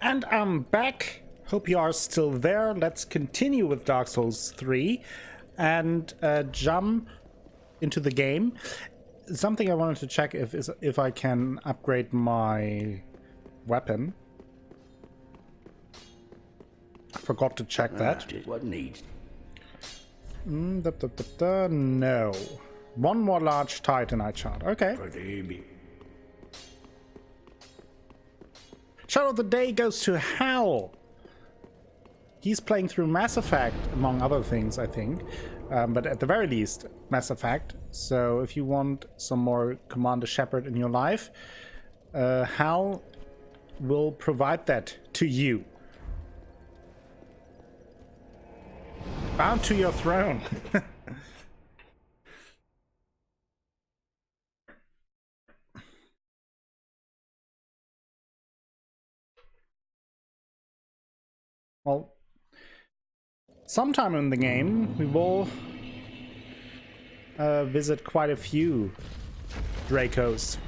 And I'm back. Hope you are still there. Let's continue with Dark Souls 3 and jump into the game. Something I wanted to check if I can upgrade my weapon. I forgot to check that. What needs? No. One more large titanite shard. Okay. Shot of the day goes to Hal. He's playing through Mass Effect, among other things, I think. But at the very least, Mass Effect. So if you want some more Commander Shepard in your life, Hal will provide that to you. Bound to your throne. Well, sometime in the game, we will visit quite a few Dracos.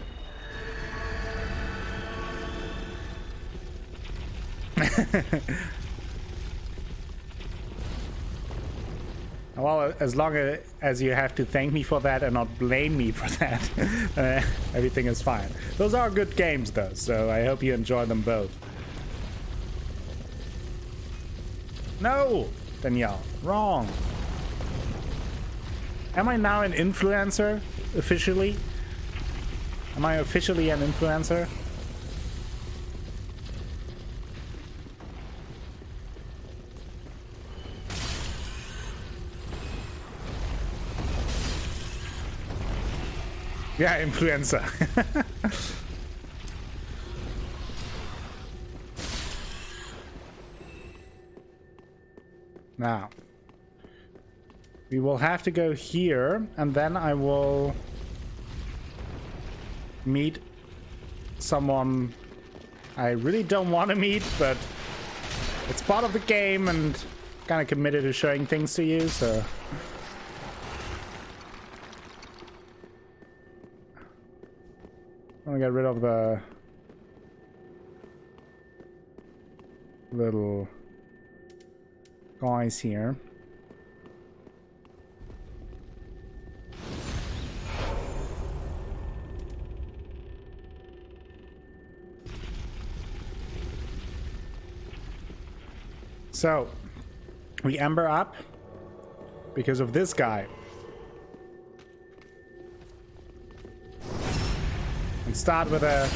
Well, as long as you have to thank me for that and not blame me for that, everything is fine. Those are good games, though, so I hope you enjoy them both. No, Danielle, wrong. Am I now an influencer, officially? Am I officially an influencer? Yeah, influencer. Now, we will have to go here, and then I will meet someone I really don't want to meet, but it's part of the game and kind of committed to showing things to you, so... I'm gonna get rid of the little guys here. So, we ember up because of this guy. And start with a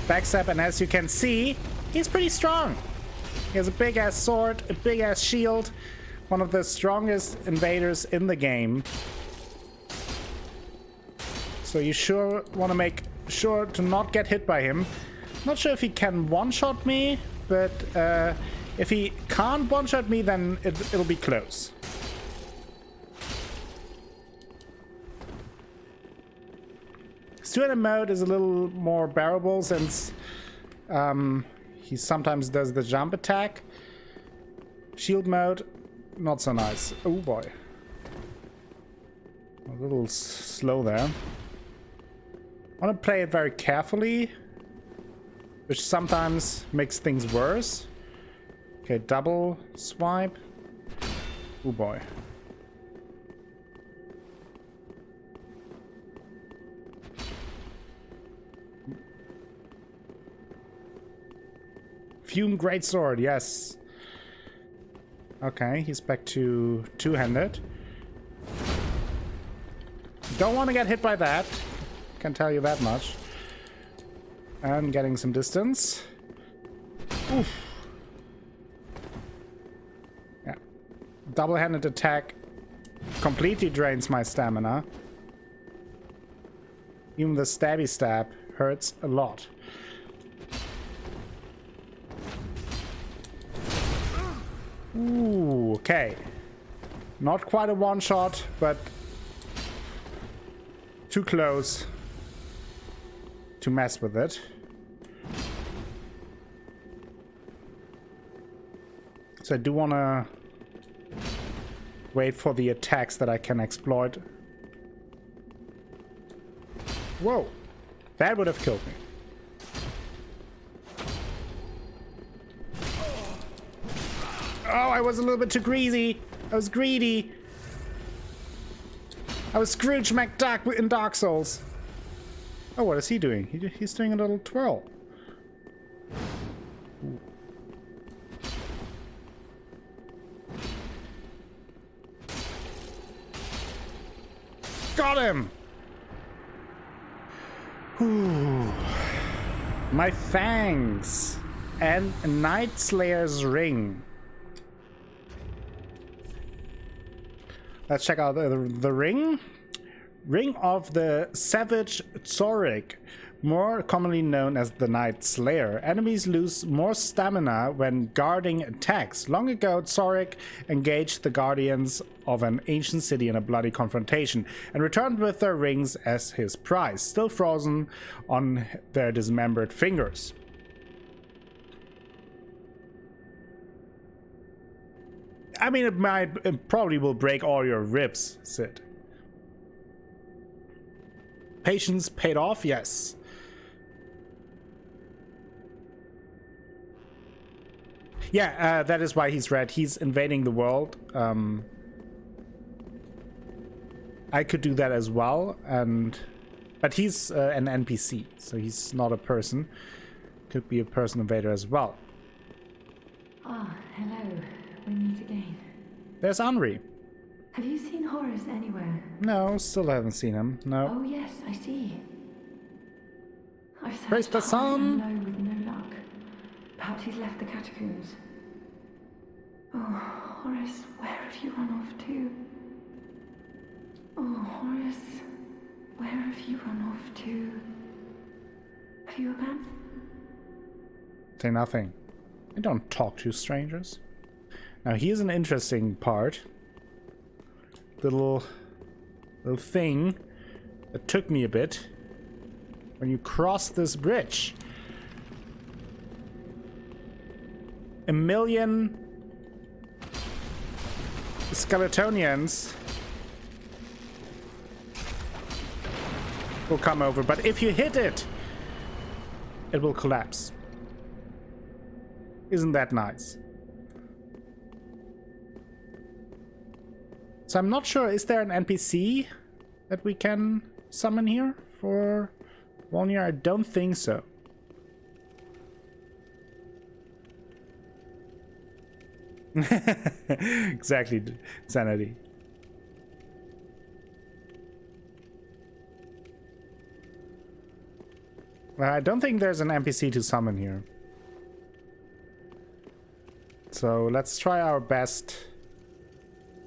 backstab, and as you can see, he's pretty strong. He has a big ass sword, a big ass shield, one of the strongest invaders in the game. So you sure want to make sure to not get hit by him. Not sure if he can one-shot me, but if he can't one-shot me, then it'll be close. Student mode is a little more bearable since he sometimes does the jump attack. Shield mode, not so nice. Oh boy. A little slow there. I want to play it very carefully, which sometimes makes things worse. Okay, double swipe. Oh boy. Fume greatsword, yes. Okay, he's back to two-handed. Don't want to get hit by that. Can tell you that much. And getting some distance. Oof. Yeah. Double-handed attack completely drains my stamina. Even the stabby stab hurts a lot. Ooh, okay. Not quite a one-shot, but too close to mess with it. So I do want to wait for the attacks that I can exploit. Whoa, that would have killed me. was a little bit too greasy. I was greedy. I was Scrooge McDuck in Dark Souls. Oh, what is he doing? He's doing a little twirl. Ooh. Got him! Ooh. My fangs and Night Slayer's ring. Let's check out the ring. Ring of the Savage Zorik, more commonly known as the Night Slayer. Enemies lose more stamina when guarding attacks. Long ago, Zorik engaged the guardians of an ancient city in a bloody confrontation and returned with their rings as his prize, still frozen on their dismembered fingers. I mean, it probably will break all your ribs, Sid. Patience paid off, yes. Yeah, that is why he's red. He's invading the world. I could do that as well, but he's an NPC, so he's not a person. Could be a person invader as well. Ah, hello. We meet again. There's Henri. Have you seen Horace anywhere? No, still haven't seen him. No. Oh yes, I see. I've searched Praise the sun. high and low with no luck. Perhaps he's left the catacombs. Oh, Horace, where have you run off to? Oh, Horace, where have you run off to? Have you abandoned? Say nothing. I don't talk to strangers. Now here's an interesting part. Little thing that took me a bit. When you cross this bridge, 1 million Skeletonians will come over, but if you hit it, it will collapse. Isn't that nice? So I'm not sure, is there an NPC that we can summon here for Wolnir? I don't think so. Exactly, sanity. Well, I don't think there's an NPC to summon here. So let's try our best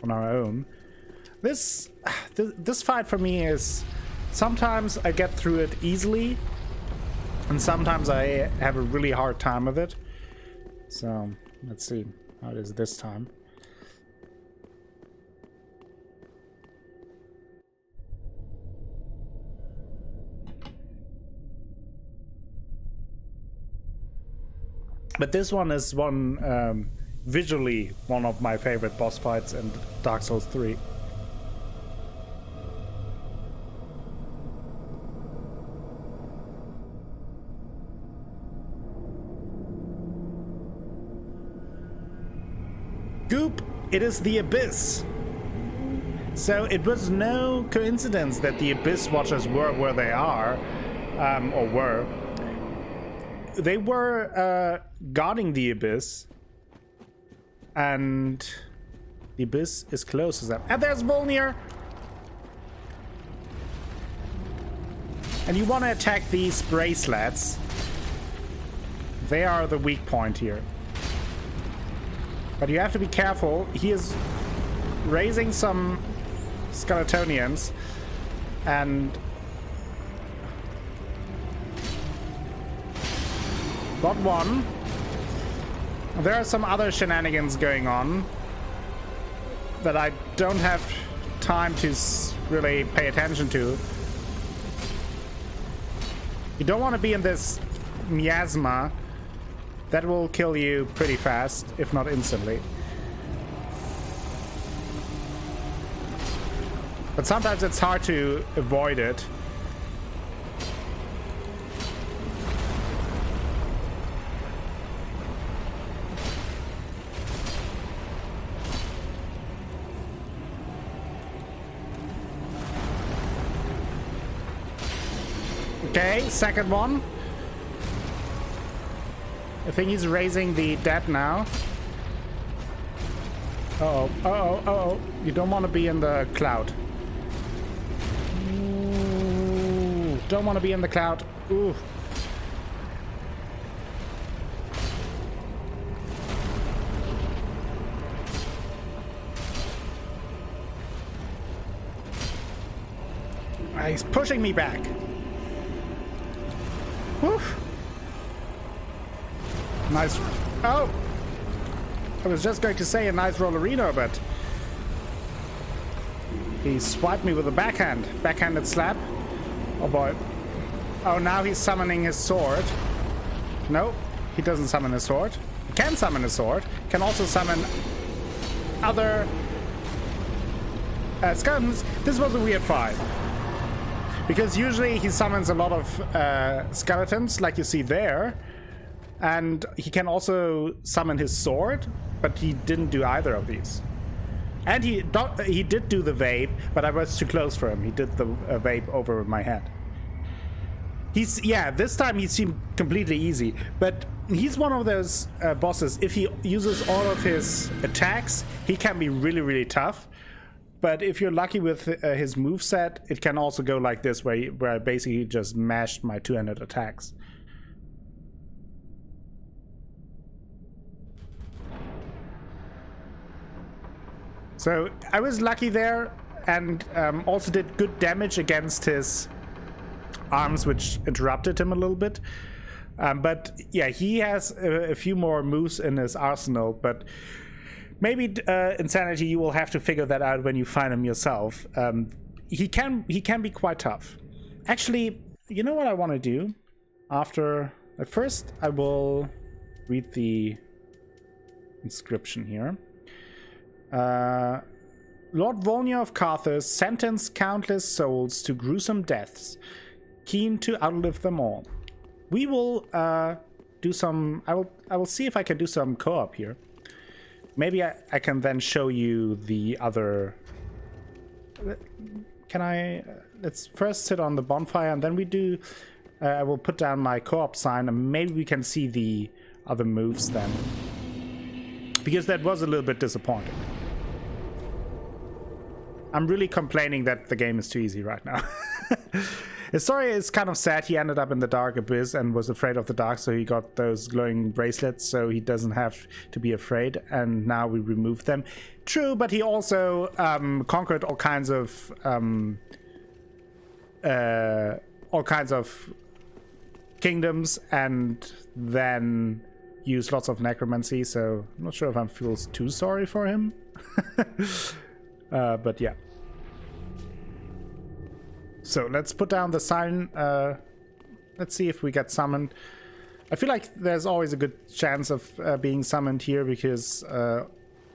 on our own. This fight for me is, sometimes I get through it easily and sometimes I have a really hard time with it. So let's see how it is this time. But this one is visually one of my favorite boss fights in Dark Souls 3. Goop! It is the Abyss! So it was no coincidence that the Abyss Watchers were where they are, or were. They were guarding the Abyss, and the Abyss is close to them. And there's Wolnir! And you want to attack these bracelets. They are the weak point here. But you have to be careful. He is raising some Skeletonians, and got one. There are some other shenanigans going on that I don't have time to really pay attention to. You don't want to be in this miasma. That will kill you pretty fast, if not instantly. But sometimes it's hard to avoid it. Okay, second one. I think he's raising the dead now. Uh-oh, uh-oh, uh-oh. You don't want to be in the cloud. Ooh, don't want to be in the cloud. Ooh. He's pushing me back. Woof. Nice. Oh! I was just going to say a nice rollerino, but he swiped me with a backhand. Backhanded slap. Oh boy. Oh, now he's summoning his sword. No, he doesn't summon his sword. He can summon his sword. Can also summon other skeletons. This was a weird fight. Because usually he summons a lot of skeletons, like you see there. And he can also summon his sword, but he didn't do either of these. And he did do the vape, but I was too close for him. He did the vape over my head. Yeah, this time he seemed completely easy, but he's one of those bosses. If he uses all of his attacks, he can be really, really tough. But if you're lucky with his moveset, it can also go like this, where I basically just mashed my two-handed attacks. So I was lucky there, and also did good damage against his arms, which interrupted him a little bit. But yeah, he has a few more moves in his arsenal, but maybe Insanity, you will have to figure that out when you find him yourself. He can be quite tough. Actually, you know what I want to do? First I will read the inscription here. Lord Wolnir of Carthus sentenced countless souls to gruesome deaths, keen to outlive them all. We will do some. I will see if I can do some co-op here. Maybe I can then show you the other. Can I? Let's first sit on the bonfire, and then we do. I will put down my co-op sign, and maybe we can see the other moves then, because that was a little bit disappointing. I'm really complaining that the game is too easy right now. His story is kind of sad. He ended up in the dark abyss and was afraid of the dark, so he got those glowing bracelets so he doesn't have to be afraid, and now we removed them. True, but he also conquered all kinds of kingdoms and then used lots of necromancy, so I'm not sure if I feel too sorry for him. But yeah. So let's put down the sign. Let's see if we get summoned. I feel like there's always a good chance of being summoned here because there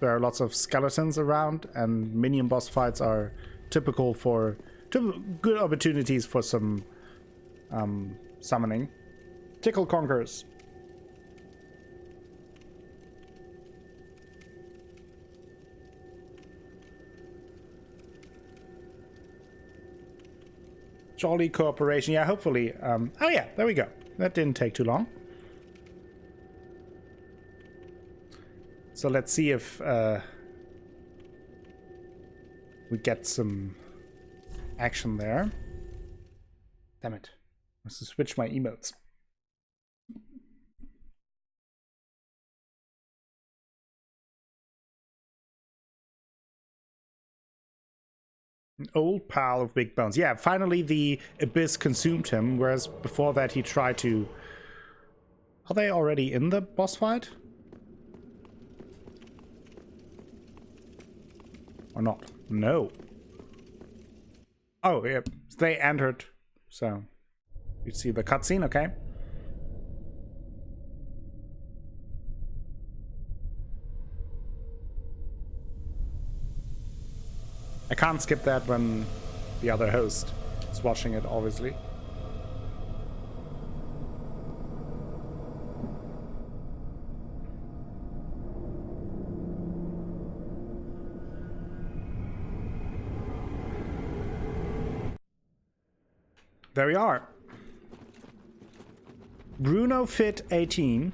are lots of skeletons around, and minion boss fights are typical for good opportunities for some summoning. Tickle conquers. Jolly cooperation. Yeah, hopefully. Oh yeah, there we go. That didn't take too long. So let's see if we get some action there. Damn it. I must switch my emotes. An old pile of big bones. Yeah, finally the abyss consumed him, whereas before that he tried to... Are they already in the boss fight? Or not? No. Oh, yeah, they entered. So, you see the cutscene, okay? I can't skip that when the other host is watching it, obviously. There we are. Bruno fit 18.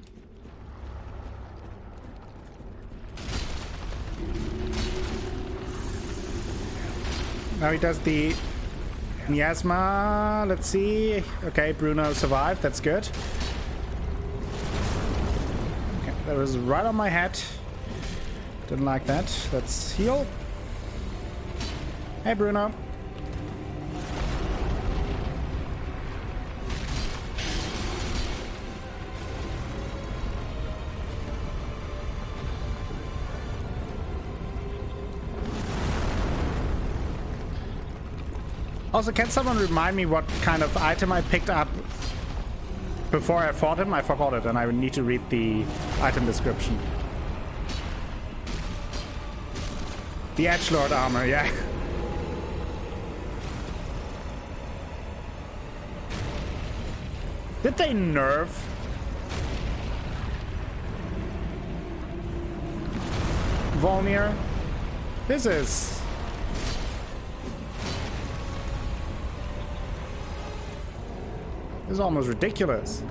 Now he does the miasma. Let's see. Okay, Bruno survived. That's good. Okay, that was right on my head. Didn't like that. Let's heal. Hey, Bruno. Also, can someone remind me what kind of item I picked up before I fought him? I forgot it, and I need to read the item description. The Edgelord armor, yeah. Did they nerf Wolnir? This is almost ridiculous.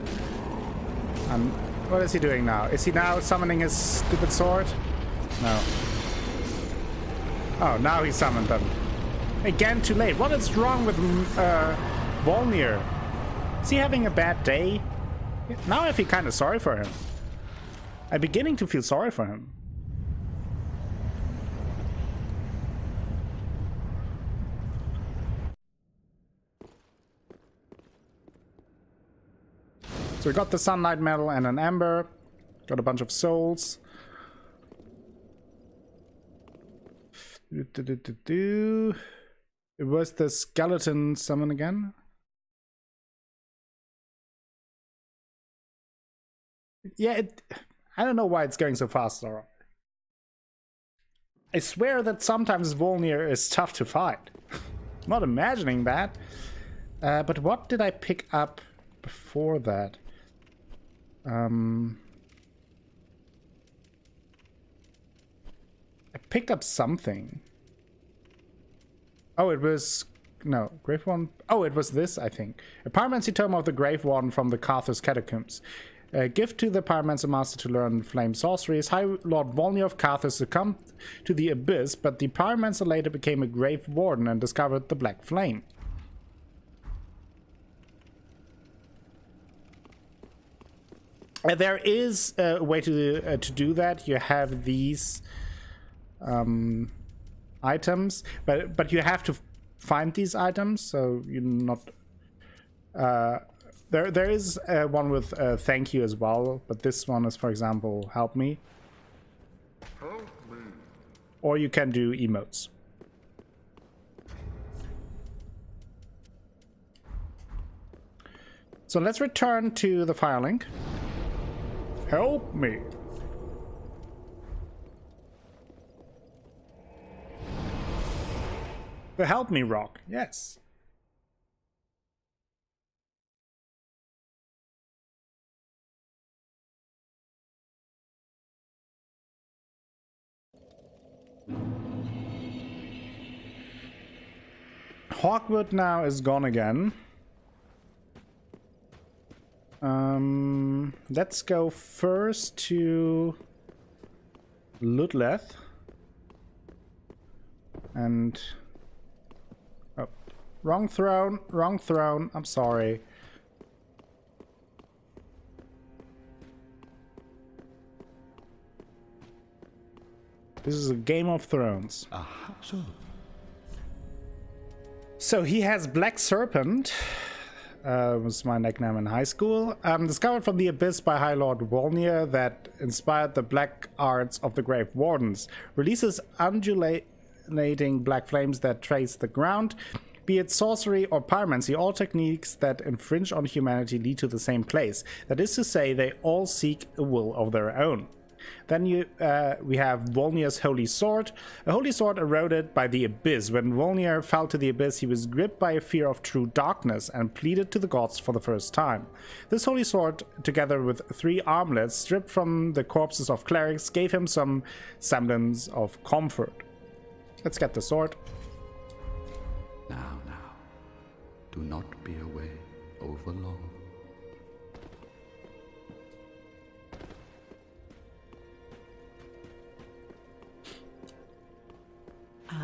And what is he doing now? Is he now summoning his stupid sword? No. Oh, now he summoned them. Again, too late. What is wrong with Wolnir? Is he having a bad day? Now I feel kind of sorry for him. I'm beginning to feel sorry for him. So we got the sunlight medal and an ember. Got a bunch of souls. It was the skeleton summon again. Yeah, I don't know why it's going so fast. I swear that sometimes Wolnir is tough to fight. Not imagining that. But what did I pick up before that? I picked up something. Oh, it was... No, Grave Warden... Oh, it was this, I think. A Pyromancy Tome of the Grave Warden from the Carthus Catacombs. A gift to the Pyromancer Master to learn flame sorceries. High Lord Wolnir of Carthus succumbed to the Abyss, but the Pyromancer later became a Grave Warden and discovered the Black Flame. There is a way to do that. You have these items, but you have to find these items, so you're not... There is one with thank you as well, but this one is, for example, help me. Help me. Or you can do emotes. So let's return to the Firelink. Help me. The help me rock, yes. Hawkwood now is gone again. Let's go first to Ludleth. And... Oh, wrong throne, I'm sorry. This is a Game of Thrones. So he has Black Serpent. Was my nickname in high school. Discovered from the Abyss by High Lord Wolnir that inspired the black arts of the Grave Wardens. Releases undulating black flames that trace the ground. Be it sorcery or pyromancy, all techniques that infringe on humanity lead to the same place. That is to say, they all seek a will of their own. Then we have Wolnir's Holy Sword. A holy sword eroded by the Abyss. When Wolnir fell to the Abyss, he was gripped by a fear of true darkness and pleaded to the gods for the first time. This holy sword, together with 3 armlets stripped from the corpses of clerics, gave him some semblance of comfort. Let's get the sword. Now, do not be away over long.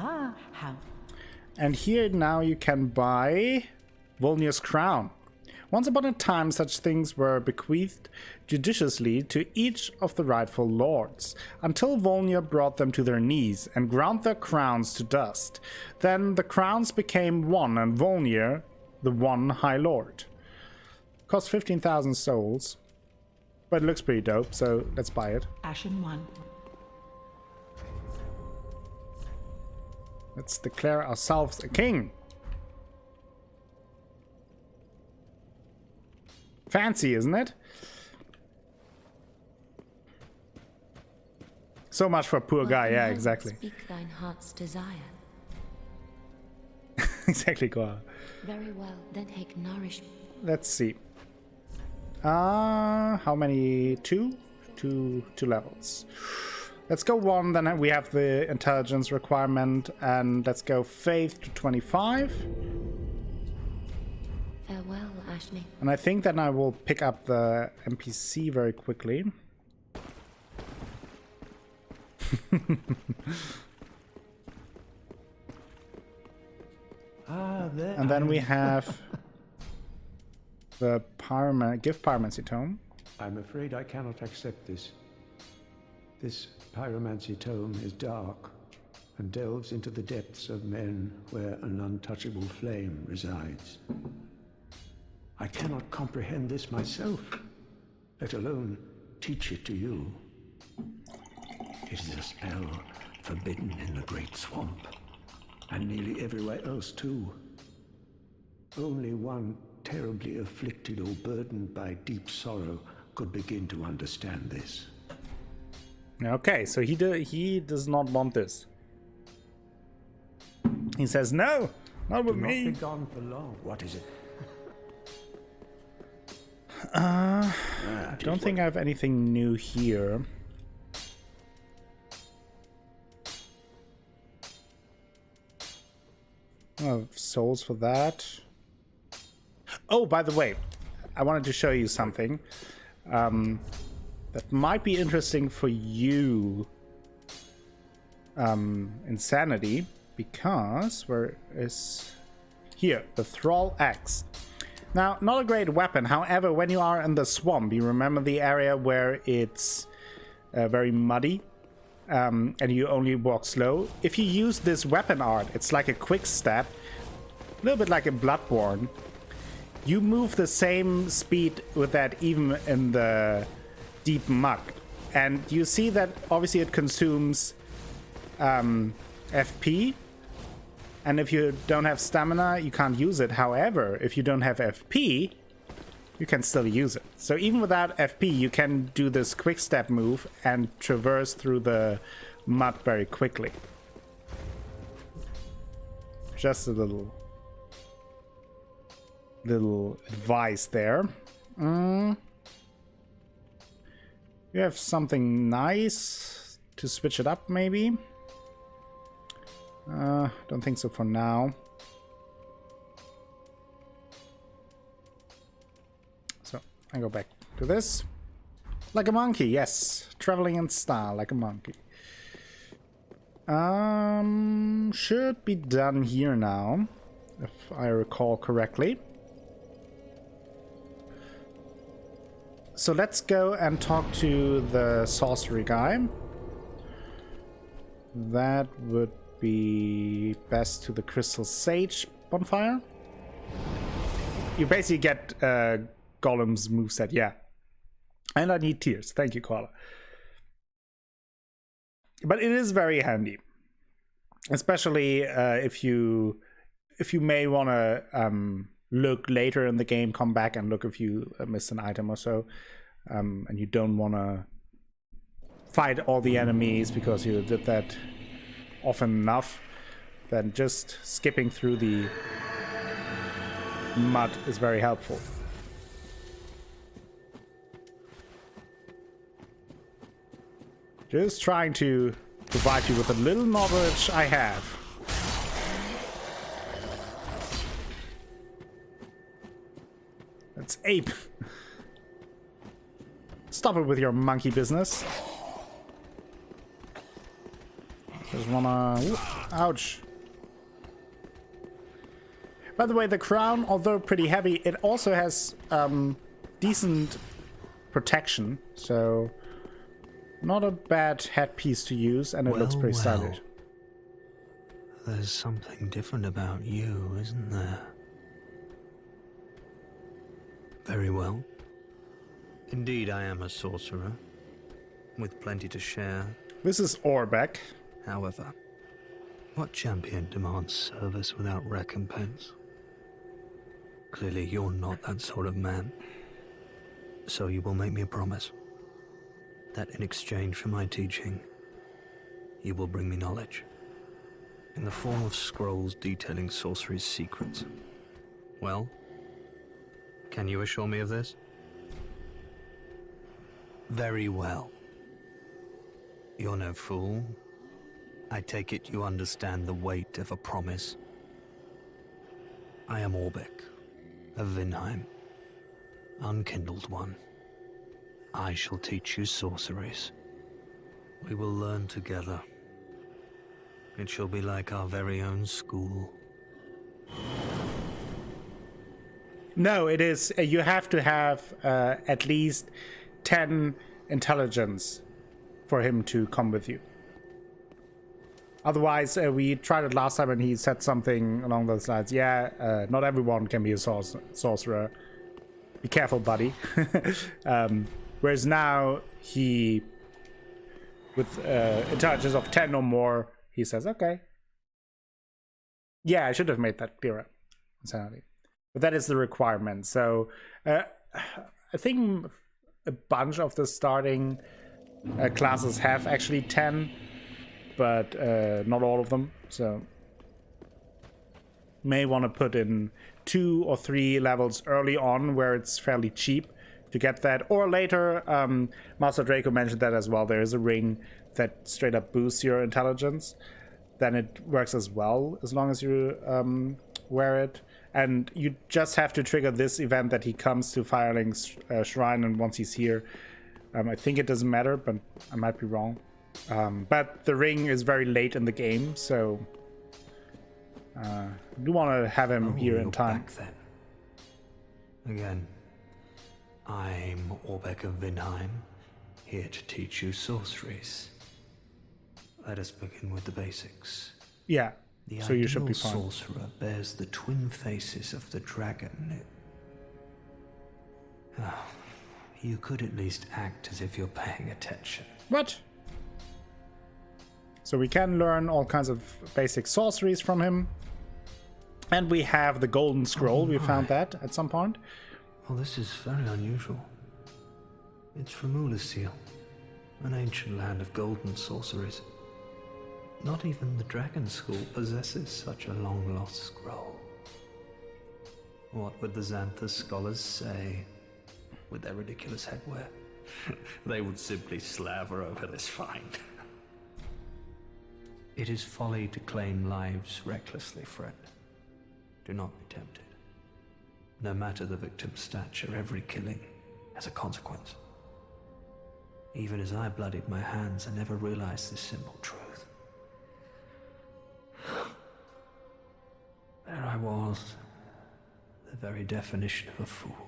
Ah, how? And here now you can buy Wolnir's crown. Once upon a time, such things were bequeathed judiciously to each of the rightful lords, until Wolnir brought them to their knees and ground their crowns to dust. Then the crowns became one, and Wolnir, the one High Lord. Cost 15,000 souls, but it looks pretty dope, so let's buy it. Ashen one. Let's declare ourselves a king. Fancy, isn't it? So much for a poor guy, yeah, exactly. Speak thine heart's desire. Exactly, Cora. Very well, then take nourishment. Let's see. How many? Two levels. Let's go one, then we have the intelligence requirement, and let's go faith to 25. Farewell, Ashley. And I think then I will pick up the NPC very quickly. And then we have the gift pyromancy tome. I'm afraid I cannot accept this. This pyromancy tome is dark and delves into the depths of men where an untouchable flame resides. I cannot comprehend this myself, let alone teach it to you. It is a spell forbidden in the Great Swamp, and nearly everywhere else too. Only one terribly afflicted or burdened by deep sorrow could begin to understand this. Okay, so he does not want this. He says, no, not with me. Do not be gone for long. What is it? I don't think I have anything new here. Oh, souls for that. Oh, by the way, I wanted to show you something that might be interesting for you, Insanity, because where is here, the Thrall Axe. Now, not a great weapon, however, when you are in the swamp, you remember the area where it's very muddy and you only walk slow. If you use this weapon art, it's like a quick step, a little bit like a Bloodborne. You move the same speed with that even in the deep mud. And you see that obviously it consumes FP. And if you don't have stamina, you can't use it. However, if you don't have FP, you can still use it. So even without FP, you can do this quick step move and traverse through the mud very quickly. Just a little advice there. You have something nice to switch it up, maybe. Don't think so for now. So I go back to this. Like a monkey, yes. Traveling in style, like a monkey. Should be done here now, if I recall correctly. So let's go and talk to the sorcery guy. That would be best to the Crystal Sage bonfire. You basically get Golem's moveset, yeah. And I need tears. Thank you, Koala. But it is very handy. Especially if you may want to look later in the game, come back and look if you missed an item or so. And you don't want to fight all the enemies because you did that often enough, then just skipping through the mud is very helpful. Just trying to provide you with a little knowledge I have. That's ape. Stop it with your monkey business. There's wanna... Ooh, ouch. By the way, the crown, although pretty heavy, it also has decent protection, so not a bad headpiece to use, and it looks pretty stylish. There's something different about you, isn't there? Very well. Indeed, I am a sorcerer, with plenty to share. This is Orbeck. However, what champion demands service without recompense? Clearly, you're not that sort of man. So you will make me a promise that in exchange for my teaching, you will bring me knowledge in the form of scrolls detailing sorcery's secrets. Well, can you assure me of this? Very well. You're no fool. I take it you understand the weight of a promise. I am Orbeck of Vinheim, unkindled one. I shall teach you sorceries. We will learn together. It shall be like our very own school. No, it is. You have to have at least 10 intelligence for him to come with you. Otherwise, we tried it last time and he said something along those lines. Yeah, not everyone can be a sorcerer. Be careful, buddy. Whereas now, he, with intelligence of 10 or more, he says, okay. Yeah, I should have made that clearer. Insanity. But that is the requirement. So, I think a bunch of the starting classes have actually 10, but not all of them. So, may want to put in 2 or 3 levels early on where it's fairly cheap to get that, or later. Master Draco mentioned that as well. There is a ring that straight up boosts your intelligence. Then it works as well as long as you wear it. And you just have to trigger this event that he comes to Fireling's shrine, and once he's here, I think it doesn't matter, but I might be wrong. But the ring is very late in the game, so do want to have him here in time. Back then. Again, I'm Orbeck of Vinheim, here to teach you sorceries. Let us begin with the basics. Yeah, The so you should be ideal fine. sorcerer bears the twin faces of the dragon. Oh, you could at least act as if you're paying attention. What? So we can learn all kinds of basic sorceries from him. And we have the golden scroll. We found that at some point. Well, this is very unusual. It's from Ulasil, an ancient land of golden sorceries. Not even the Dragon School possesses such a long-lost scroll. What would the Xanthus scholars say with their ridiculous headwear? They would simply slaver over this find. It is folly to claim lives recklessly, friend. Do not be tempted. No matter the victim's stature, every killing has a consequence. Even as I bloodied my hands, I never realized this simple truth. There I was, the very definition of a fool.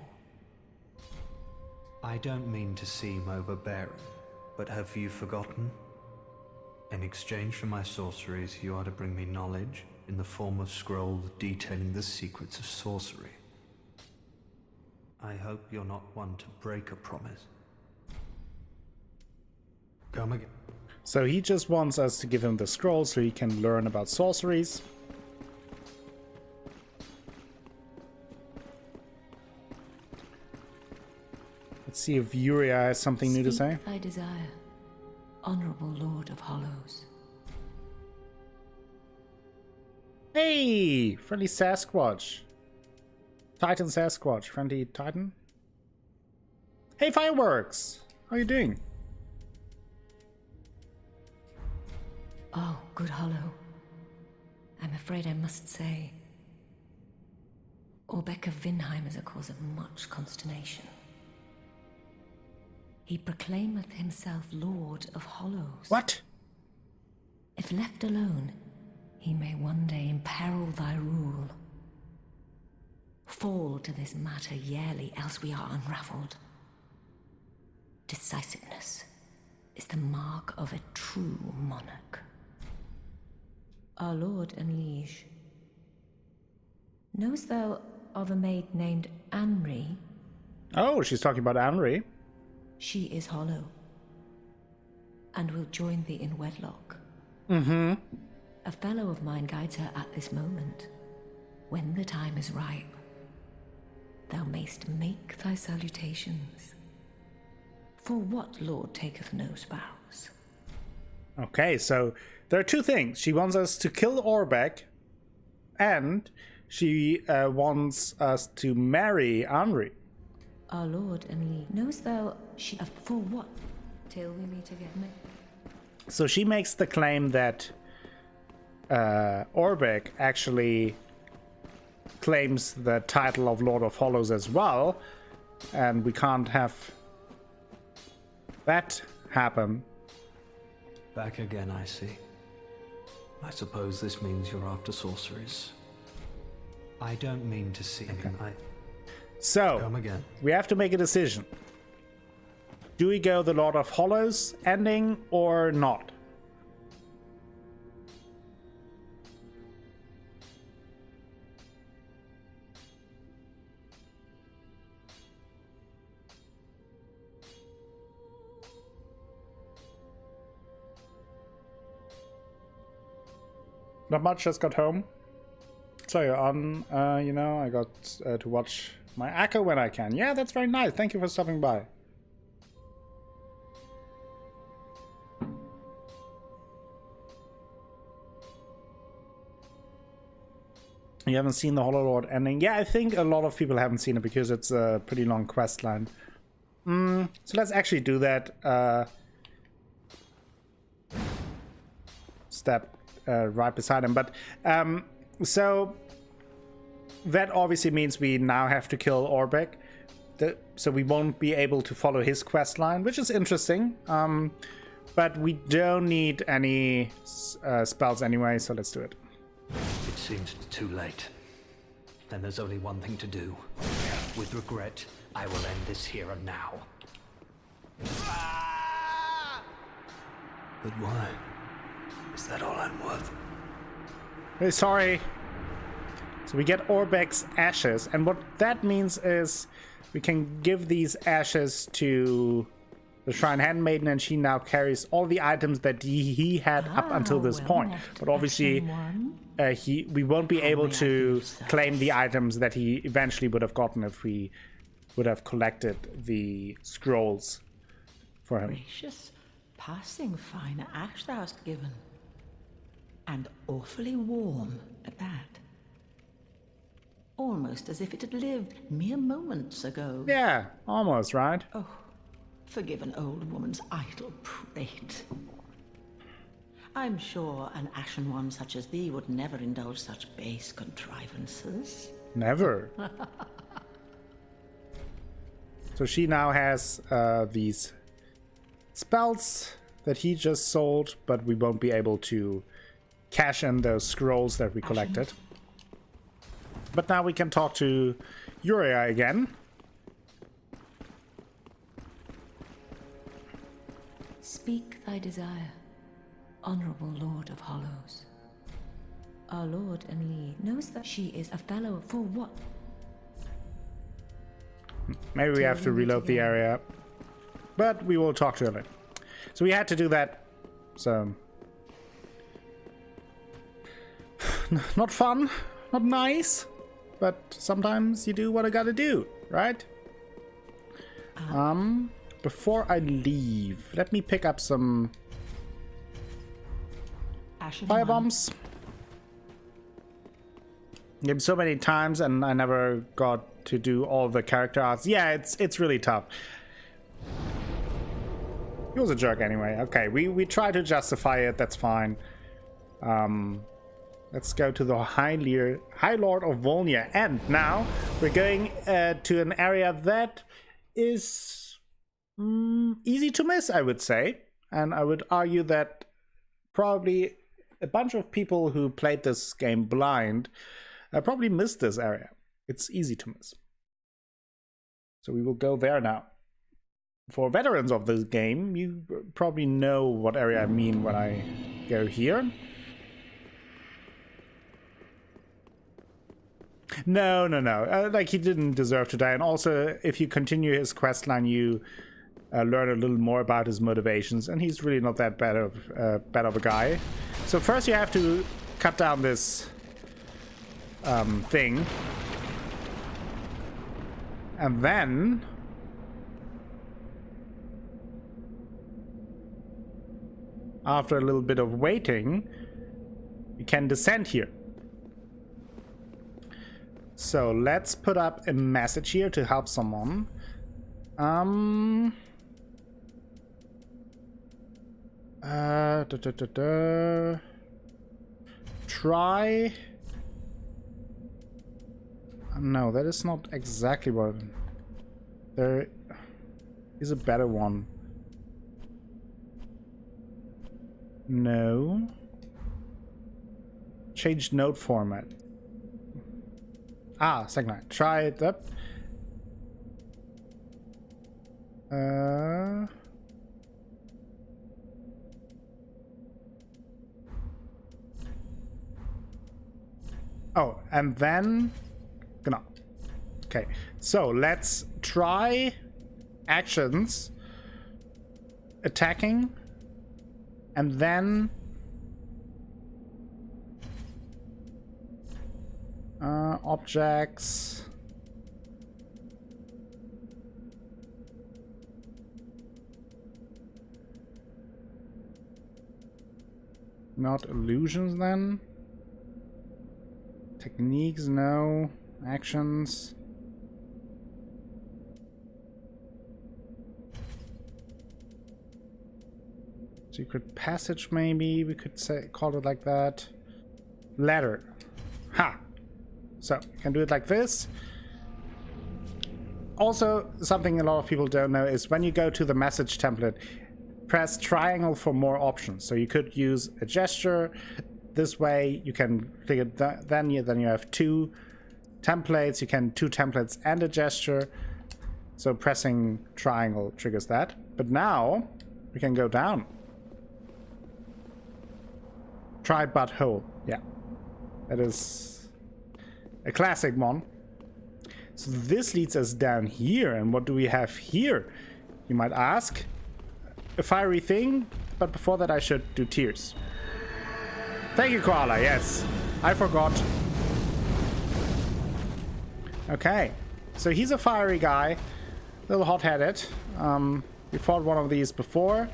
I don't mean to seem overbearing, but have you forgotten? In exchange for my sorceries, you are to bring me knowledge in the form of scrolls detailing the secrets of sorcery. I hope you're not one to break a promise. Come again. So he just wants us to give him the scroll so he can learn about sorceries. Let's see if Yuria has something new to say. Speak thy desire, honorable Lord of Hollows. Hey, friendly Sasquatch. Titan Sasquatch, friendly Titan. Hey, Fireworks! How you doing? Oh, good Hollow. I'm afraid I must say, Orbeck of Vinheim is a cause of much consternation. He proclaimeth himself Lord of Hollows. What? If if left alone, he may one day imperil thy rule. Fall to this matter yearly, else we are unraveled. Decisiveness is the mark of a true monarch. Our lord and liege, knowest thou of a maid named Anri? Oh, she's talking about Anri. She is hollow, and will join thee in wedlock. Mm-hmm. A fellow of mine guides her at this moment. When the time is ripe, thou mayst make thy salutations. For what lord taketh no spouse? Okay, so there are two things. She wants us to kill Orbeck, and she wants us to marry Anri. Our lord and liege, knowest thou she for what? Till we meet again. So she makes the claim that Orbeck actually claims the title of Lord of Hollows as well, and we can't have that happen. Back again, I see. I suppose this means you're after sorceries. I don't mean to seem... Okay. So, Come again. we have to make a decision. Do we go the Lord of Hollows ending or not? Not much, just got home. So you're on, you know, I got to watch my Akko when I can. Yeah, that's very nice. Thank you for stopping by. You haven't seen the Hollow Lord ending? Yeah, I think a lot of people haven't seen it because it's a pretty long quest line. So let's actually do that. Step right beside him. But so that obviously means we now have to kill Orbeck. So we won't be able to follow his quest line, which is interesting. But we don't need any spells anyway, so let's do it. It seems too late. Then there's only one thing to do. With regret, I will end this here and now. But why? Is that all I'm worth? Hey, sorry. So we get Orbeck's ashes, and what that means is we can give these ashes to the Shrine Handmaiden, and she now carries all the items that he had up until this point. But obviously, we won't be able to claim the items that he eventually would have gotten if we would have collected the scrolls for him. Gracious, passing fine ash thou hast given. And awfully warm at that. Almost as if it had lived mere moments ago. Yeah, almost, right? Oh, forgive an old woman's idle prate. I'm sure an ashen one such as thee would never indulge such base contrivances. Never. So she now has these spells that he just sold, but we won't be able to cash in those scrolls that we collected. But now we can talk to Uriah again. Speak thy desire, honorable Lord of Hollows. Our lord and liege knows that she is a fellow for what? Maybe we have to reload the area, but we will talk to her later. So we had to do that. So not fun, not nice, but sometimes you do what I gotta do, right? Before I leave, let me pick up some fire bombs. Game so many times and I never got to do all the character arts. Yeah, it's really tough. He was a jerk anyway. Okay, we try to justify it, that's fine. Let's go to the High Lord of Wolnir. And now we're going to an area that is easy to miss, I would say. And I would argue that probably a bunch of people who played this game blind probably missed this area. It's easy to miss. So we will go there now. For veterans of this game, you probably know what area I mean when I go here. No. Like, he didn't deserve to die. And also, if you continue his quest line, you learn a little more about his motivations. And he's really not that bad of a guy. So first you have to cut down this thing. And then after a little bit of waiting, you can descend here. So let's put up a message here to help someone. Try. No, that is not exactly what. There is a better one. No. Change node format. Ah, second line. Try it up. Oh, and then genau. Okay, so let's try actions, attacking, and then objects, not illusions then. Techniques, no. Actions. Secret passage, maybe we could say, call it like that. Ladder. Ha! So, you can do it like this. Also, something a lot of people don't know is when you go to the message template, press triangle for more options. So you could use a gesture. This way you can click it, then you have two templates. You can two templates and a gesture. So pressing triangle triggers that. But now we can go down. Try butthole. Yeah, that is a classic one. So this leads us down here. And what do we have here? You might ask. A fiery thing, but before that I should do tears. Thank you, Koala. Yes, I forgot. Okay, so he's a fiery guy, a little hot-headed. We fought one of these before.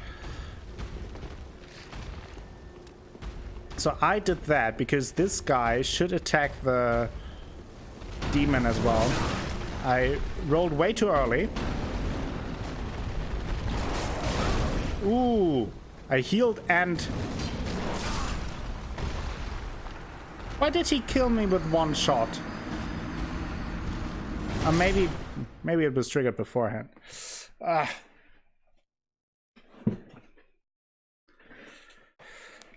So I did that because this guy should attack the demon as well. I rolled way too early. Ooh, I healed and... Why did he kill me with one shot? Maybe it was triggered beforehand.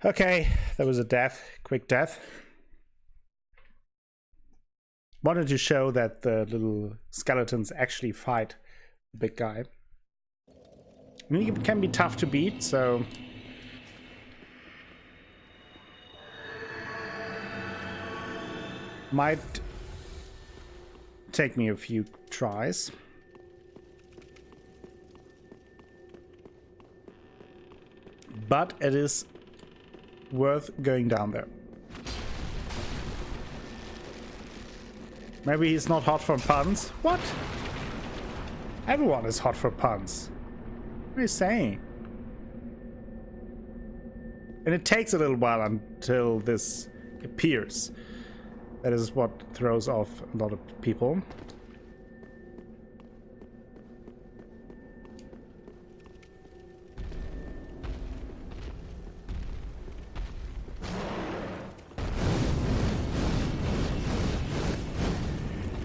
Okay, that was a death, quick death. Wanted to show that the little skeletons actually fight the big guy. I mean, it can be tough to beat, so... Might take me a few tries. But it is worth going down there. Maybe he's not hot for puns? What? Everyone is hot for puns. What are you saying? And it takes a little while until this appears. That is what throws off a lot of people.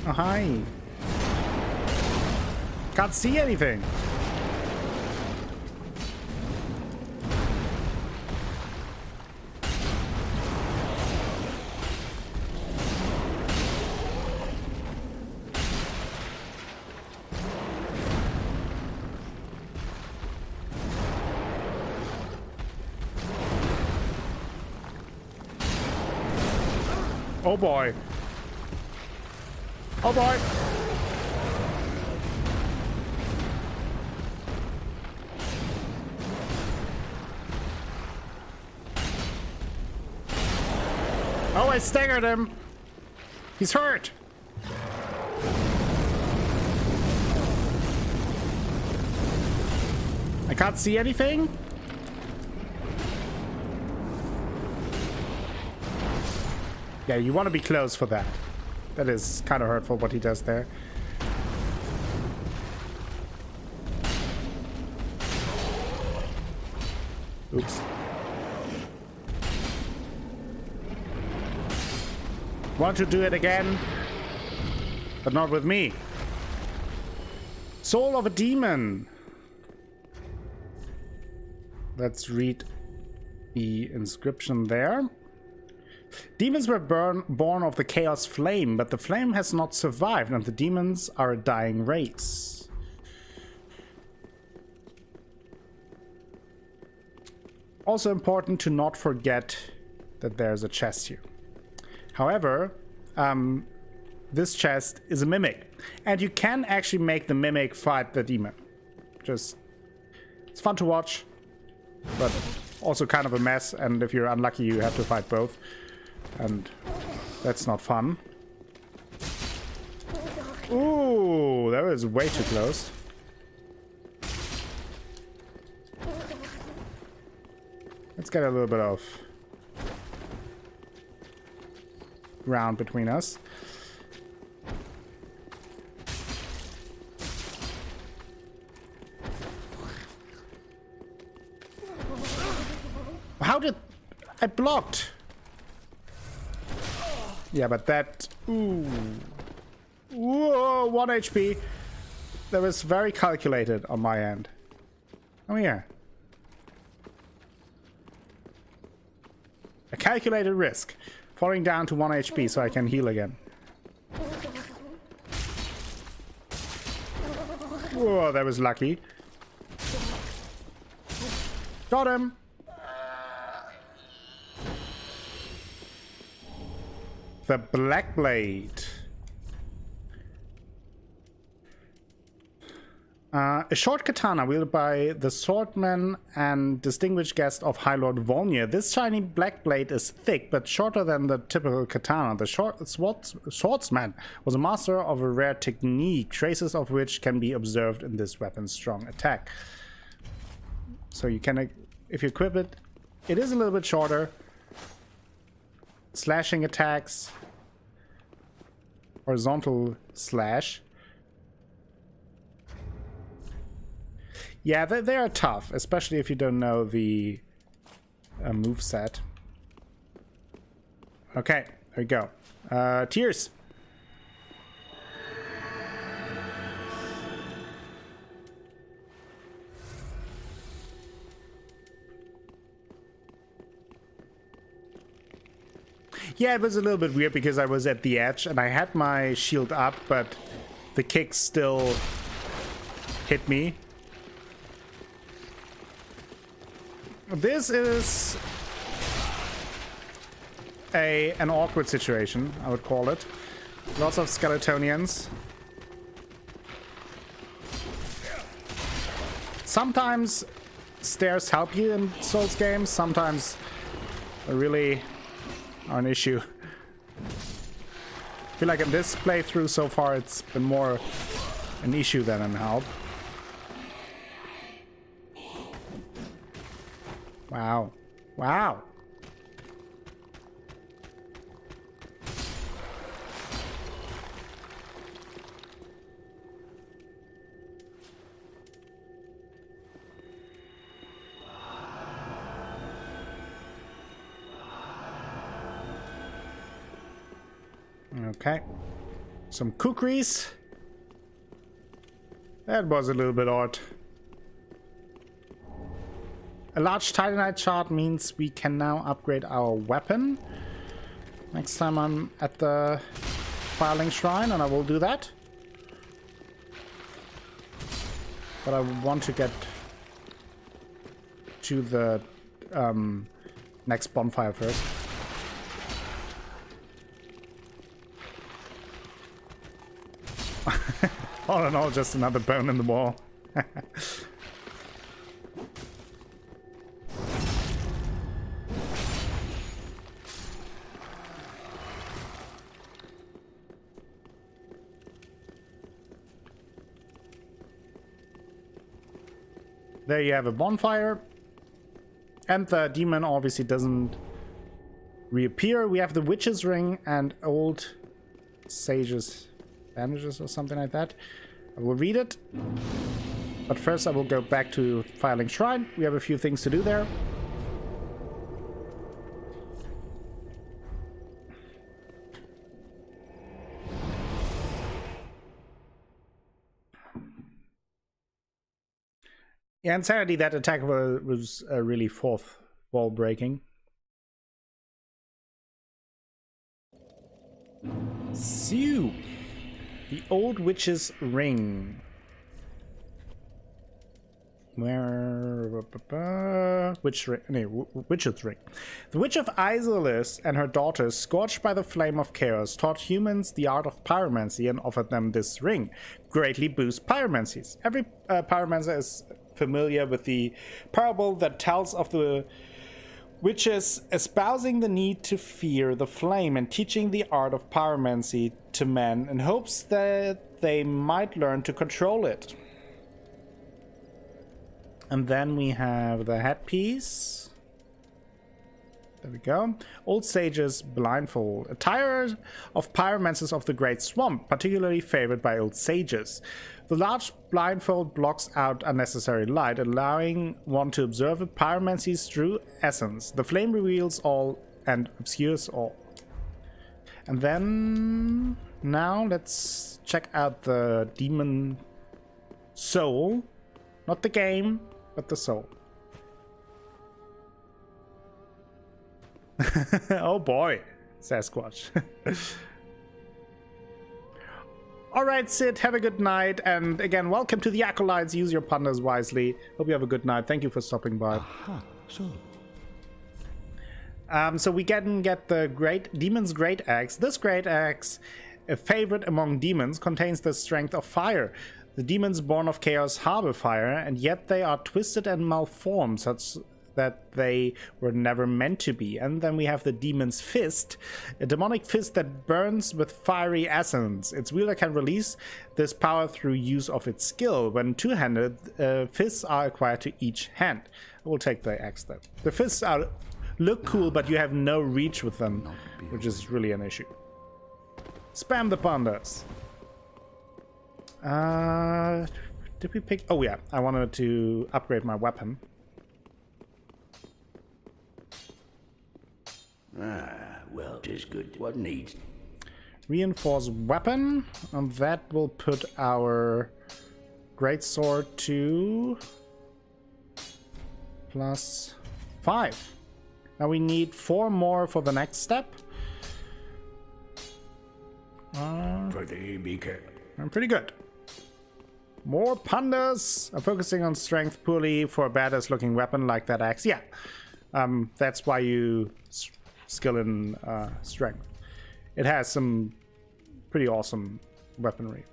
Oh, hi. Can't see anything. Oh boy. Oh boy. Oh, I staggered him. He's hurt. I can't see anything. Yeah, you want to be close for that. That is kind of hurtful what he does there. Oops. Want to do it again, but not with me. Soul of a demon. Let's read the inscription there. Demons were born of the chaos flame, but the flame has not survived, and the demons are a dying race. Also important to not forget that there's a chest here. However, this chest is a mimic, and you can actually make the mimic fight the demon. It's fun to watch, but also kind of a mess, and if you're unlucky you have to fight both, and that's not fun. Ooh, that was way too close. Let's get a little bit of ground between us. How did I blocked? Yeah, but that... Ooh. Whoa, 1 HP. That was very calculated on my end. Oh yeah. A calculated risk. Falling down to 1 HP so I can heal again. Whoa, that was lucky. Got him. The Black Blade. A short katana wielded by the swordman and distinguished guest of High Lord Wolnir. This shiny black blade is thick but shorter than the typical katana. The swordsman was a master of a rare technique, traces of which can be observed in this weapon's strong attack. So you can, if you equip it, it is a little bit shorter. Slashing attacks, horizontal slash. Yeah, they are tough, especially if you don't know the moveset. Okay, there we go. Tears. Yeah, it was a little bit weird because I was at the edge and I had my shield up, but the kicks still hit me. This is an awkward situation, I would call it. Lots of Skeletonians. Sometimes stairs help you in Souls games, sometimes they really are an issue. I feel like in this playthrough so far it's been more an issue than an help. Wow. Wow. Okay. Some kukris. That was a little bit odd. A large titanite shard means we can now upgrade our weapon. Next time I'm at the Firelink Shrine, and I will do that. But I want to get to the next bonfire first. All in all, just another bone in the wall. There you have a bonfire. And the demon obviously doesn't reappear. We have the witch's ring and old sage's bandages or something like that. I will read it. But first I will go back to Filing Shrine. We have a few things to do there. Yeah, and sadly that attack was really fourth wall breaking. So, the old witch's ring. Where? Witch's ring. The Witch of Isolus and her daughters, scorched by the flame of chaos, taught humans the art of pyromancy and offered them this ring. Greatly boosts pyromancies. Every pyromancer is familiar with the parable that tells of the witches espousing the need to fear the flame and teaching the art of pyromancy to men in hopes that they might learn to control it. And then we have the headpiece. There we go. Old Sage's blindfold. Attire of pyromancers of the Great Swamp, particularly favored by old sages. The large blindfold blocks out unnecessary light, allowing one to observe a pyromancy's true essence. The flame reveals all and obscures all. And then now let's check out the demon soul. Not the game, but the soul. Oh boy, Sasquatch. Alright, Sid, have a good night. And again, welcome to the Acolytes. Use your pandas wisely. Hope you have a good night. Thank you for stopping by. So we can get the demon's great axe. This great axe, a favorite among demons, contains the strength of fire. The demons born of chaos harbor fire, and yet they are twisted and malformed, such that they were never meant to be. And then we have the demon's fist, a demonic fist that burns with fiery essence. Its wielder can release this power through use of its skill. When two-handed, fists are acquired to each hand. I will take the axe though. The fists look cool, but you have no reach with them, which is really an issue. Spam the pandas. Did we pick? Oh yeah, I wanted to upgrade my weapon. Well, 'tis good. What needs? Reinforced weapon, and that will put our greatsword to +5. Now we need 4 more for the next step. I'm pretty good. More pandas. I'm focusing on strength poorly for a badass looking weapon like that axe. Yeah, that's why you skill in strength. It has some pretty awesome weaponry.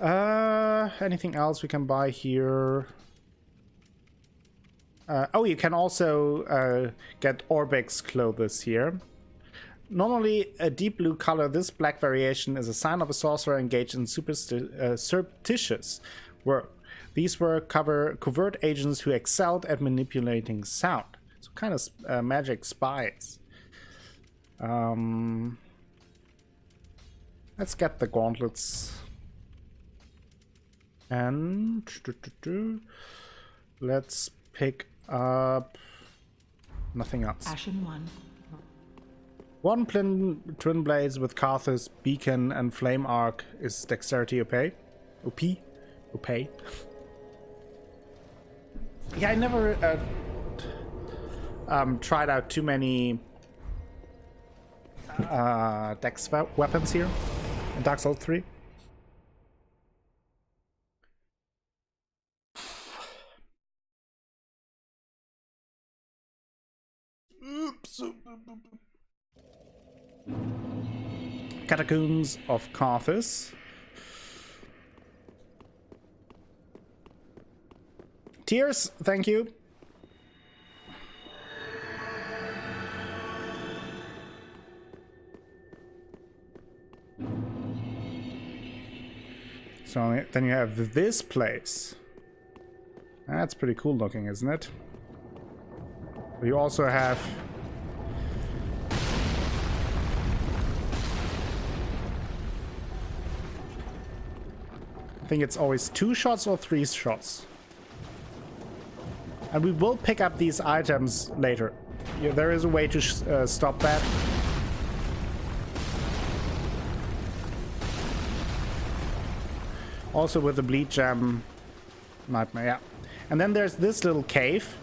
Anything else we can buy here? Oh, you can also get Orbix clothes here. Normally a deep blue color, this black variation is a sign of a sorcerer engaged in surreptitious work. These were covert agents who excelled at manipulating sound. So kind of magic spies. Let's get the gauntlets. And let's pick up nothing else. Ashen one. One twin blades with Karthus, beacon, and flame arc is dexterity OP. OP. Yeah, I never tried out too many dex weapons here in Dark Souls 3. Oops. Catacombs of Karthus. Tears, thank you. So then you have this place. That's pretty cool looking, isn't it? You also have... I think it's always 2 shots or 3 shots. And we will pick up these items later. Yeah, there is a way to stop that. Also with the bleed gem nightmare, yeah. And then there's this little cave.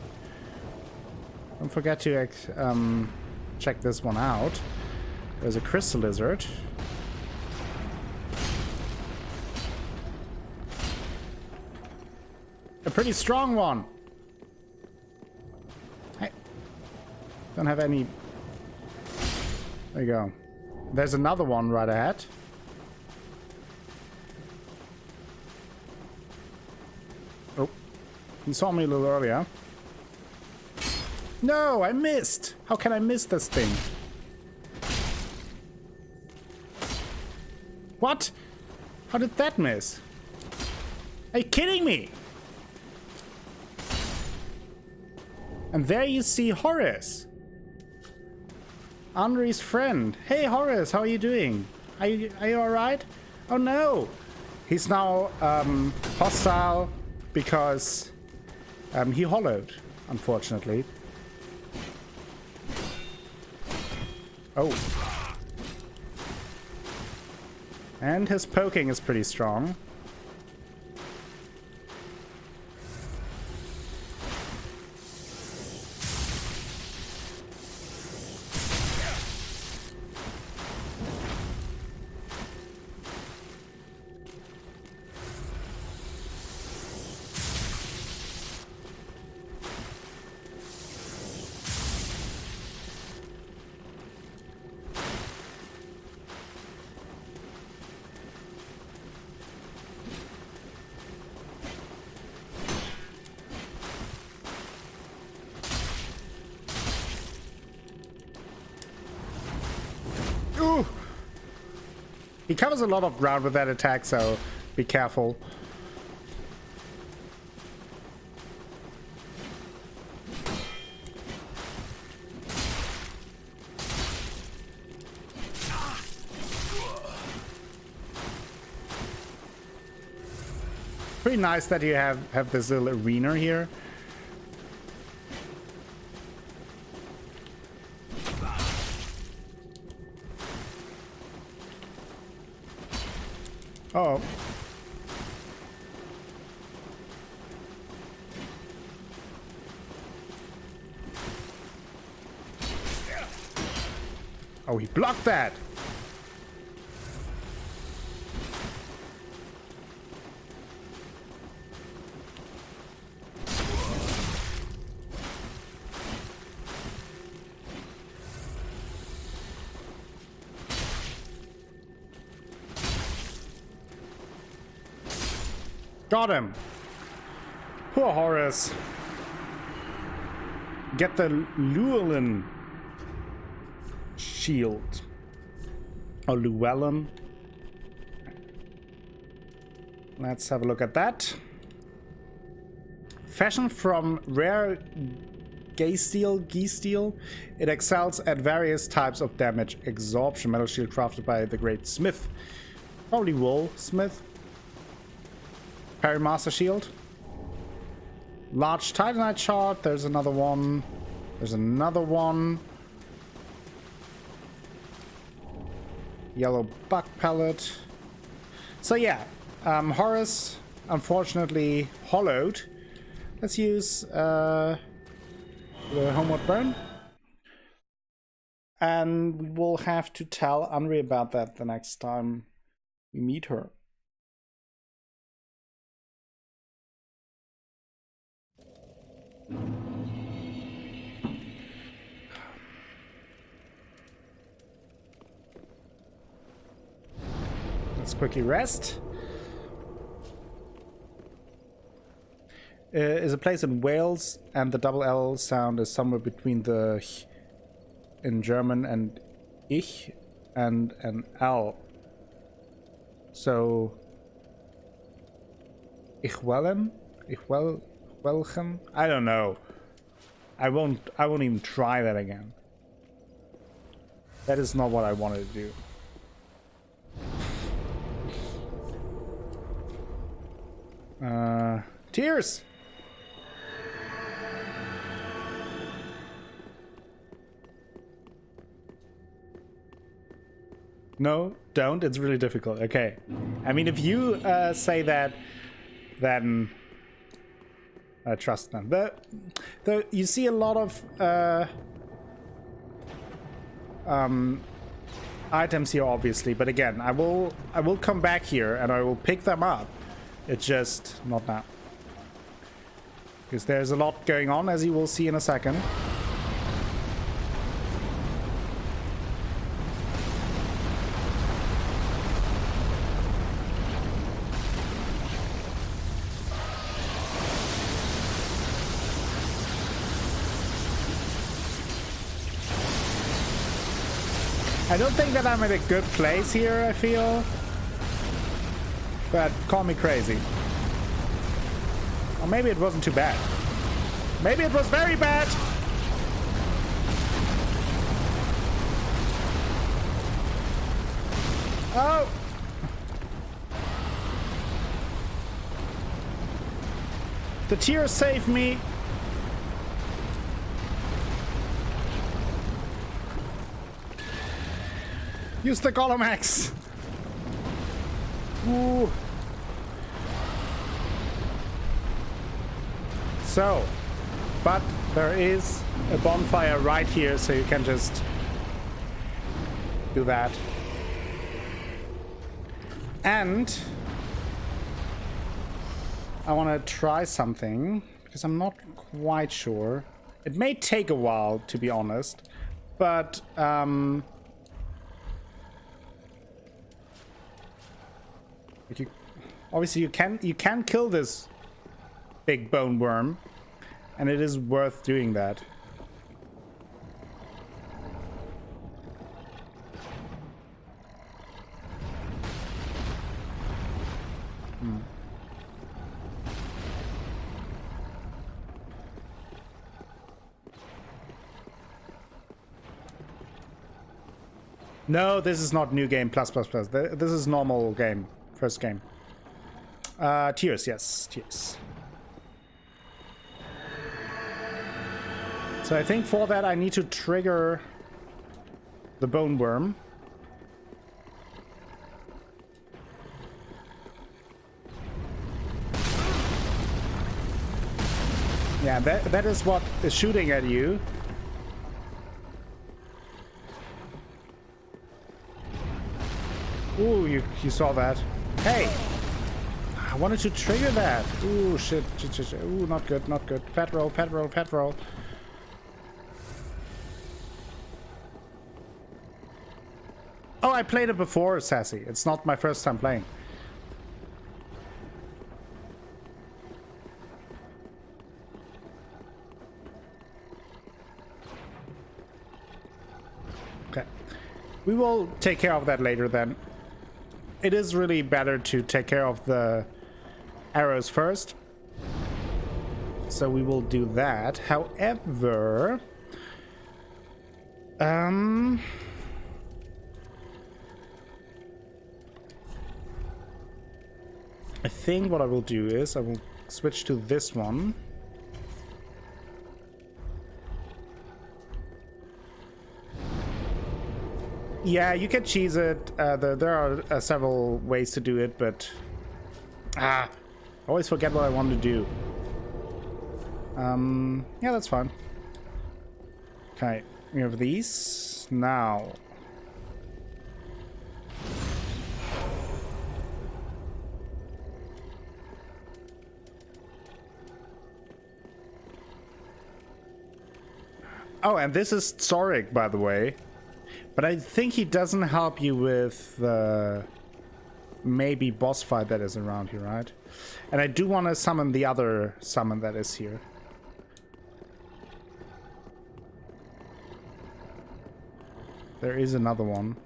Don't forget to check this one out. There's a crystal lizard. A pretty strong one. Hey. Don't have any... There you go. There's another one right ahead. Oh. He saw me a little earlier. No, I missed! How can I miss this thing? What? How did that miss? Are you kidding me? And there you see Horace. Andre's friend. Hey Horace, how are you doing? Are you alright? Oh no! He's now hostile because he hollowed, unfortunately. Oh. And his poking is pretty strong. Ooh. He covers a lot of ground with that attack, so be careful. Pretty nice that you have this little arena here. Oh. Oh, he blocked that. Got him. Poor Horace. Get the Llewellyn shield. Or Llewellyn. Let's have a look at that. Fashioned from rare Geesteel. It excels at various types of damage absorption. Metal shield crafted by the great smith. Probably Wool Smith. Parry Master Shield. Large Titanite Shard. There's another one. There's another one. Yellow Buck Pellet. So yeah, Horace unfortunately hollowed. Let's use the Homeward Burn. And we will have to tell Anri about that the next time we meet her. Let's quickly rest. is a place in Wales, and the double L sound is somewhere between the ch in German and ich and an L. So ich welchem? I don't know. I won't even try that again. That is not what I wanted to do. Tears. No, don't. It's really difficult. Okay. I mean, if you say that, then trust them. You see a lot of items here, obviously, but again, I will come back here and I will pick them up. It's just not now, because there's a lot going on, as you will see in a second. I don't think that I'm in a good place here, I feel. But call me crazy. Or maybe it wasn't too bad. Maybe it was very bad! Oh! The tears saved me! Use the Golem Axe! Ooh. So, but there is a bonfire right here, so you can just do that. And I want to try something, because I'm not quite sure. It may take a while, to be honest, but obviously you can kill this big bone worm, and it is worth doing that. No, this is not new game plus. This is normal game. First game. Tears, yes, tears. So I think for that I need to trigger the bone worm. Yeah, that is what is shooting at you. Ooh, you saw that. Hey! I wanted to trigger that. Ooh, shit. Ooh, not good. Fat roll. Oh, I played it before, Sassy. It's not my first time playing. Okay. We will take care of that later then. It is really better to take care of the arrows first. So we will do that. However, I think what I will do is I will switch to this one. Yeah, you can cheese it. There are several ways to do it, but I always forget what I want to do. Yeah, that's fine. Okay, we have these now. Oh, and this is Zorik, by the way. But I think he doesn't help you with the maybe boss fight that is around here, right? And I do want to summon the other summon that is here. There is another one.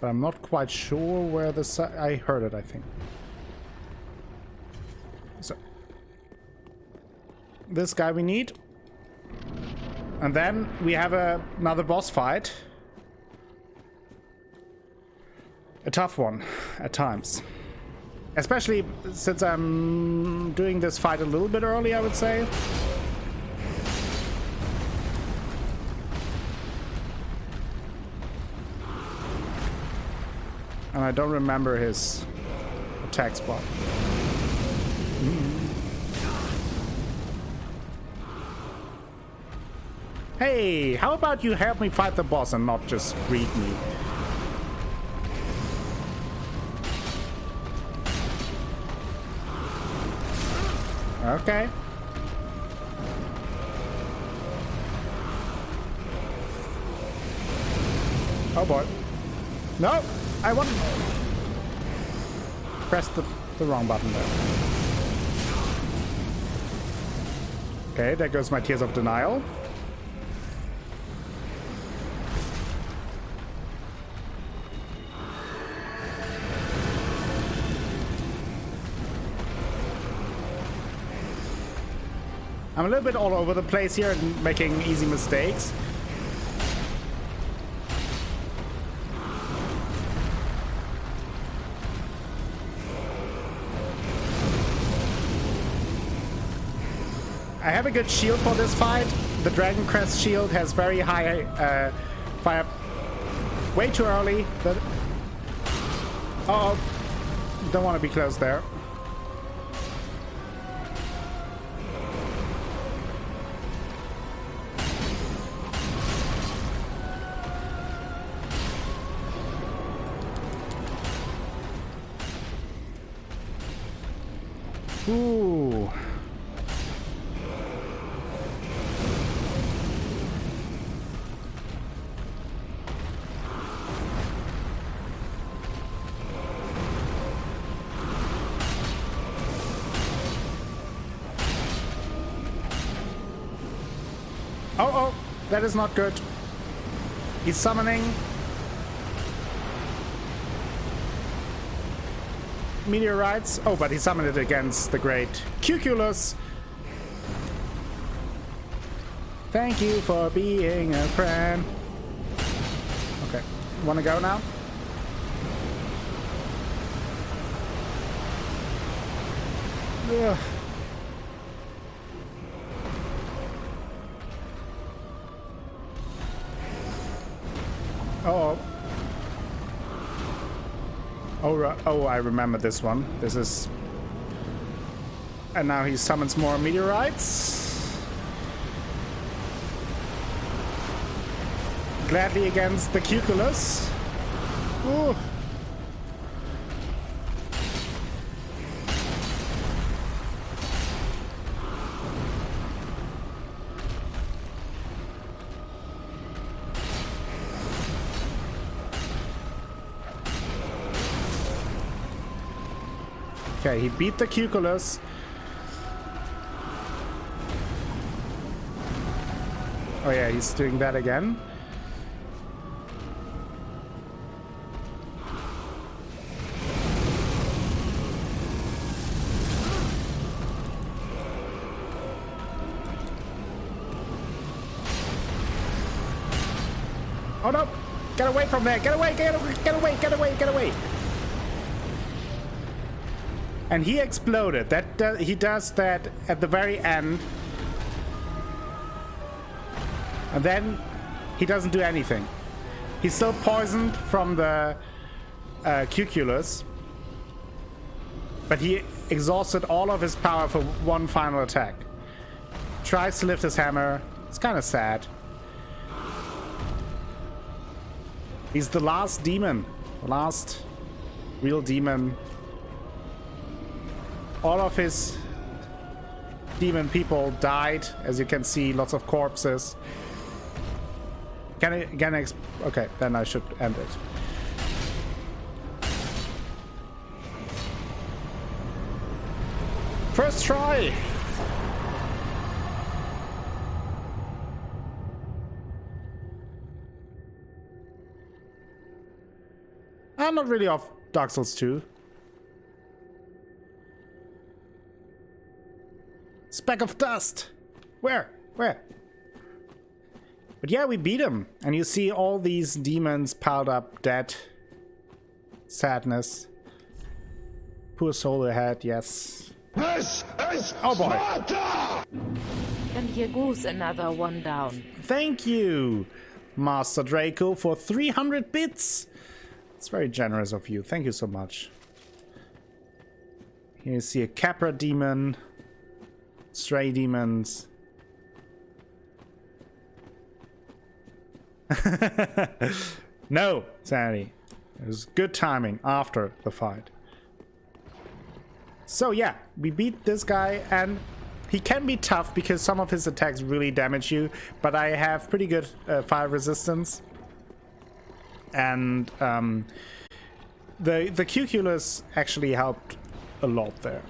But I'm not quite sure where the... I heard it, I think. So. This guy we need. And then we have another boss fight. A tough one at times. Especially since I'm doing this fight a little bit early, I would say. And I don't remember his attack spot. Hey, how about you help me fight the boss and not just greet me? Okay. Oh boy. No! I want... Press the wrong button there. Okay, there goes my Tears of Denial. I'm a little bit all over the place here and making easy mistakes. I have a good shield for this fight. The Dragon Crest shield has very high fire. Way too early. But... Uh-oh. Don't want to be close there. Ooh. Oh, that is not good. He's summoning meteorites. Oh, but he summoned it against the great Cuculus. Thank you for being a friend. Okay, wanna go now? Ugh. Oh. Oh, I remember this one. This is... And now he summons more meteorites. Gladly against the Cuculus. Ooh. Okay, he beat the Cuculus. Oh yeah, he's doing that again. Oh no! Get away from there! Get away! Get away! Get away! Get away! Get away! And he exploded. He does that at the very end. And then he doesn't do anything. He's still poisoned from the Cuculus. But he exhausted all of his power for one final attack. Tries to lift his hammer. It's kind of sad. He's the last demon. The last real demon. All of his demon people died. As you can see, lots of corpses. Okay, then I should end it. First try! I'm not really off Dark Souls 2. Speck of dust! Where? Where? But yeah, we beat him. And you see all these demons piled up, dead. Sadness. Poor soul ahead, yes. This is Oh boy. Sparta! And here goes another one down. Thank you, Master Draco, for 300 bits. It's very generous of you. Thank you so much. Here you see a Capra demon. Stray demons. No, Sanity. It was good timing after the fight. So yeah, we beat this guy, and he can be tough because some of his attacks really damage you, but I have pretty good fire resistance. And the Cuculus actually helped a lot there.